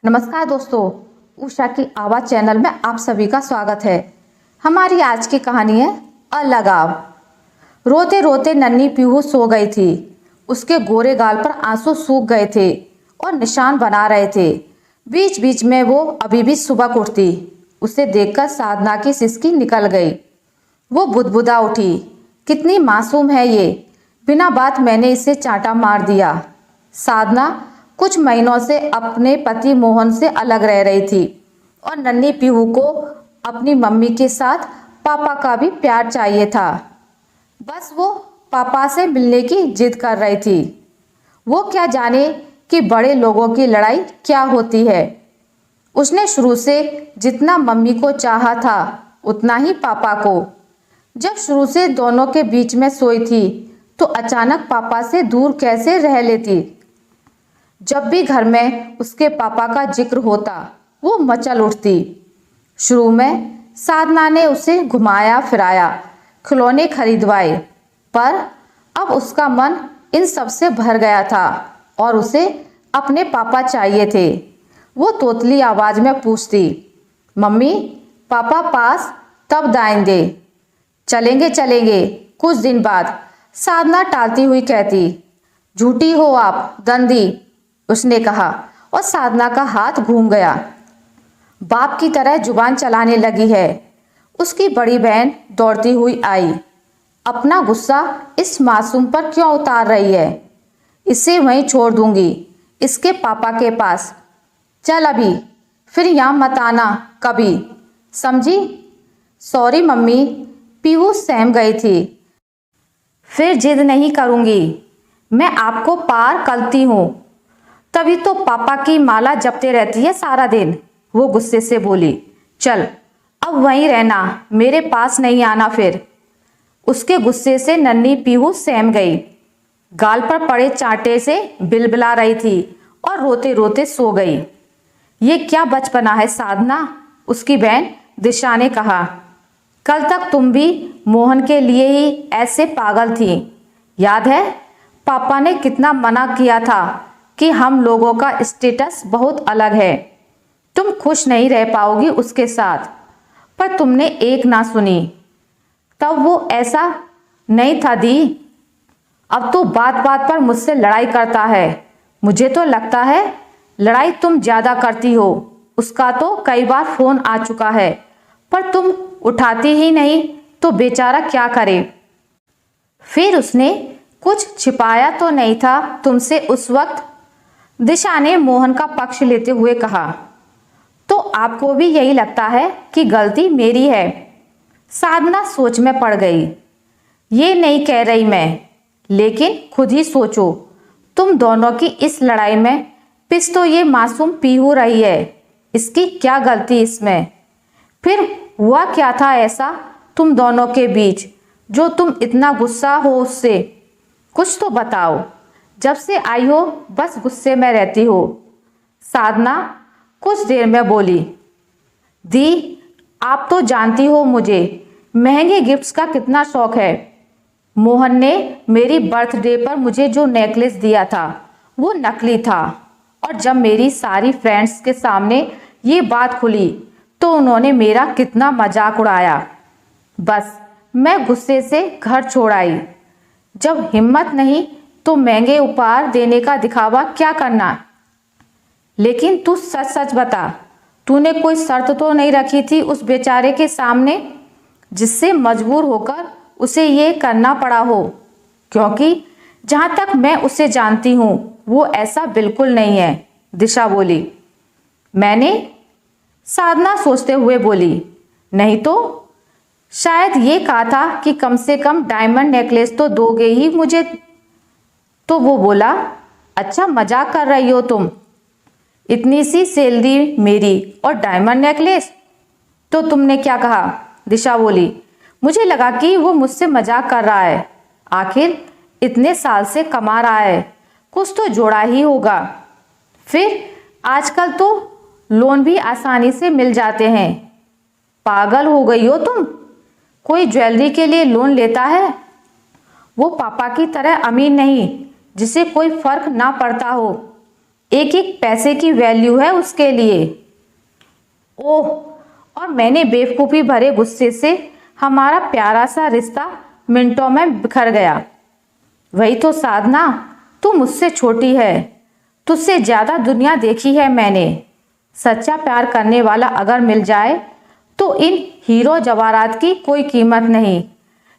नमस्कार दोस्तों, उषा की आवाज़ चैनल में आप सभी का स्वागत है। हमारी आज की कहानी है अलगाव। रोते रोते नन्ही पीहू सो गई थी। उसके गोरे गाल पर आंसू सूख गए थे और निशान बना रहे थे। बीच बीच में वो अभी भी सुबह उठती। उसे देखकर साधना की सिसकी निकल गई। वो बुदबुदा उठी, कितनी मासूम है ये, बिना बात मैंने इसे चांटा मार दिया। साधना कुछ महीनों से अपने पति मोहन से अलग रह रही थी और नन्ही पीहू को अपनी मम्मी के साथ पापा का भी प्यार चाहिए था। बस वो पापा से मिलने की जिद कर रही थी। वो क्या जाने कि बड़े लोगों की लड़ाई क्या होती है। उसने शुरू से जितना मम्मी को चाहा था उतना ही पापा को। जब शुरू से दोनों के बीच में सोई थी तो अचानक पापा से दूर कैसे रह लेती। जब भी घर में उसके पापा का जिक्र होता वो मचल उठती। शुरू में साधना ने उसे घुमाया फिराया, खिलौने खरीदवाए, पर अब उसका मन इन सब से भर गया था और उसे अपने पापा चाहिए थे। वो तोतली आवाज में पूछती, मम्मी पापा पास तब दाएंगे? चलेंगे चलेंगे कुछ दिन बाद, साधना टालती हुई कहती। झूठी हो आप गंदी, उसने कहा और साधना का हाथ घूम गया। बाप की तरह जुबान चलाने लगी है। उसकी बड़ी बहन दौड़ती हुई आई। अपना गुस्सा इस मासूम पर क्यों उतार रही है? इसे वहीं छोड़ दूंगी, इसके पापा के पास। चल अभी, फिर यहाँ मत आना कभी, समझी? सॉरी मम्मी, पीहू सहम गई थी। फिर जिद नहीं करूंगी, मैं आपको पार करती हूँ। तभी तो पापा की माला जपते रहती है सारा दिन, वो गुस्से से बोली। चल अब वहीं रहना, मेरे पास नहीं आना फिर। उसके गुस्से से नन्ही पीहू सहम गई। गाल पर पड़े चांटे से बिलबिला रही थी और रोते रोते सो गई। ये क्या बचपना है साधना, उसकी बहन दिशा ने कहा। कल तक तुम भी मोहन के लिए ही ऐसे पागल थी। याद है पापा ने कितना मना किया था कि हम लोगों का स्टेटस बहुत अलग है, तुम खुश नहीं रह पाओगी उसके साथ, पर तुमने एक ना सुनी। तब वो ऐसा नहीं था दी। अब तो बात बात पर मुझसे लड़ाई करता है। मुझे तो लगता है लड़ाई तुम ज्यादा करती हो। उसका तो कई बार फोन आ चुका है पर तुम उठाती ही नहीं, तो बेचारा क्या करे। फिर उसने कुछ छिपाया तो नहीं था तुमसे उस वक्त? दिशा ने मोहन का पक्ष लेते हुए कहा। तो आपको भी यही लगता है कि गलती मेरी है? साधना सोच में पड़ गई। ये नहीं कह रही मैं, लेकिन खुद ही सोचो, तुम दोनों की इस लड़ाई में पिस तो ये मासूम पीहू रही है। इसकी क्या गलती इसमें? फिर हुआ क्या था ऐसा तुम दोनों के बीच जो तुम इतना गुस्सा हो उससे? कुछ तो बताओ। जब से आई हो बस गुस्से में रहती हो। साधना कुछ देर में बोली। दी, आप तो जानती हो मुझे महंगे गिफ्ट्स का कितना शौक है। मोहन ने मेरी बर्थडे पर मुझे जो नेकलेस दिया था वो नकली था, और जब मेरी सारी फ्रेंड्स के सामने ये बात खुली तो उन्होंने मेरा कितना मजाक उड़ाया। बस मैं गुस्से से घर छोड़ आई। जब हिम्मत नहीं तो महंगे उपहार देने का दिखावा क्या करना। लेकिन तू सच सच बता, तूने कोई शर्त तो नहीं रखी थी उस बेचारे के सामने जिससे मजबूर होकर उसे ये करना पड़ा हो? क्योंकि जहां तक मैं उसे जानती हूं वो ऐसा बिल्कुल नहीं है, दिशा बोली। मैंने? साधना सोचते हुए बोली। नहीं तो? शायद ये कहा था कि कम से कम डायमंड नेकलेस तो दोगे ही मुझे। तो वो बोला, अच्छा मजाक कर रही हो तुम? इतनी सी सैलरी मेरी और डायमंड नेकलेस? तो तुमने क्या कहा? दिशा बोली। मुझे लगा कि वो मुझसे मजाक कर रहा है। आखिर इतने साल से कमा रहा है, कुछ तो जोड़ा ही होगा। फिर आजकल तो लोन भी आसानी से मिल जाते हैं। पागल हो गई हो तुम? कोई ज्वेलरी के लिए लोन लेता है? वो पापा की तरह अमीर नहीं जिसे कोई फर्क ना पड़ता हो। एक एक पैसे की वैल्यू है उसके लिए। ओह, और मैंने बेवकूफ़ी भरे गुस्से से हमारा प्यारा सा रिश्ता मिनटों में बिखर गया। वही तो साधना, तू मुझसे छोटी है, तुझसे ज़्यादा दुनिया देखी है मैंने। सच्चा प्यार करने वाला अगर मिल जाए तो इन हीरो जवाहरात की कोई कीमत नहीं,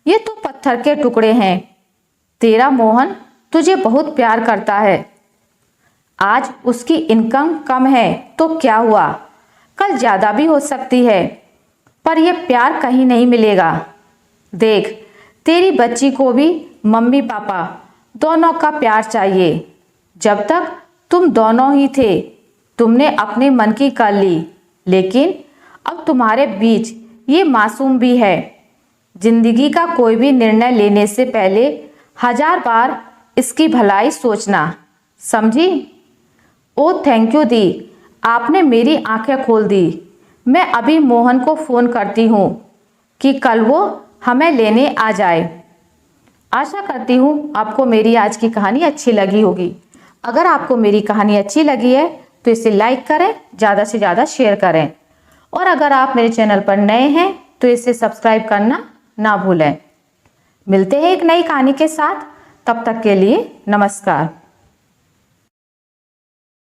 ये तो पत्थर के टुकड़े हैं। तेरा मोहन तुझे बहुत प्यार करता है। आज उसकी इनकम कम है तो क्या हुआ, कल ज़्यादा भी हो सकती है, पर यह प्यार कहीं नहीं मिलेगा। देख, तेरी बच्ची को भी मम्मी पापा दोनों का प्यार चाहिए। जब तक तुम दोनों ही थे तुमने अपने मन की कर ली, लेकिन अब तुम्हारे बीच ये मासूम भी है। जिंदगी का कोई भी निर्णय लेने से पहले 1000 बार इसकी भलाई सोचना, समझी? ओ थैंक यू दी, आपने मेरी आंखें खोल दी। मैं अभी मोहन को फ़ोन करती हूँ कि कल वो हमें लेने आ जाए। आशा करती हूँ आपको मेरी आज की कहानी अच्छी लगी होगी। अगर आपको मेरी कहानी अच्छी लगी है तो इसे लाइक करें, ज़्यादा से ज़्यादा शेयर करें, और अगर आप मेरे चैनल पर नए हैं तो इसे सब्सक्राइब करना ना भूलें। मिलते हैं एक नई कहानी के साथ, तब तक के लिए नमस्कार।